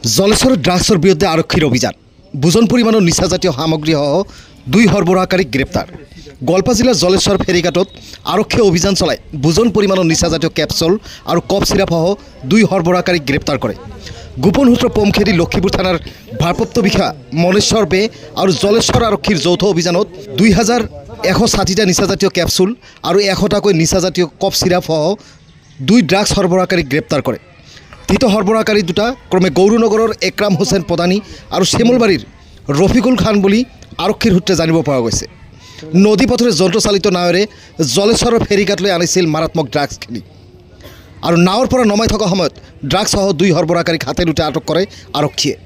জলেশ্বৰ ড্ৰাগসেৰ বিৰুদ্ধে আৰক্ষীৰ অভিযান বুজন পৰিমাণৰ নিচাজাতীয় সামগ্ৰীসহ দুই সৰবৰাহকাৰীক গ্ৰেপ্তাৰ। গোৱালপাৰা জিলাৰ জলেশ্বৰ ফেৰীঘাটত আৰক্ষীয়ে অভিযান চলাই বুজন পৰিমাণৰ নিচাজাতীয় কেপচুল আৰু কফ চিৰাপসহ দুই সৰবৰাহকাৰীক গ্ৰেপ্তাৰ কৰে। গোপন সূত্ৰ পম খেদি লক্ষীপুৰ থানাৰ ভাৰপ্ৰাপ্ত বিষয়া মনেশ্বৰ বে আৰু জলেশ্বৰ আৰক্ষীৰ যৌথ অভিযানত 2160টা নিচাজাতীয় কেপচুল আৰু 100টাকৈ নিচাজাতীয় কফ চিৰাপসহ দুই ড্ৰাগছ সৰবৰাহকাৰীক গ্ৰেপ্তাৰ কৰে। ধৃত সৰবৰাহকাৰী দুটা ক্ৰমে গৌৰুনগৰৰ একৰাম হোসেন প্ৰধানী আৰু শ্যামলবাৰীৰ ৰফিকুল খান বুলি আৰক্ষীৰ সূত্ৰে জানিব পৰা গৈছে। নদী পথৰে যন্ত্ৰচালিত নাৱেৰে জলেশ্বৰৰ ফেৰীঘাটলৈ আনিছিল মাৰাত্মক ড্ৰাগছখিনি আৰু নাৱৰ পৰা নমাই থকা সময়ত ড্ৰাগছসহ দুই সৰবৰাহকাৰীক হাতে দুটা আটক কৰে আৰক্ষীয়ে।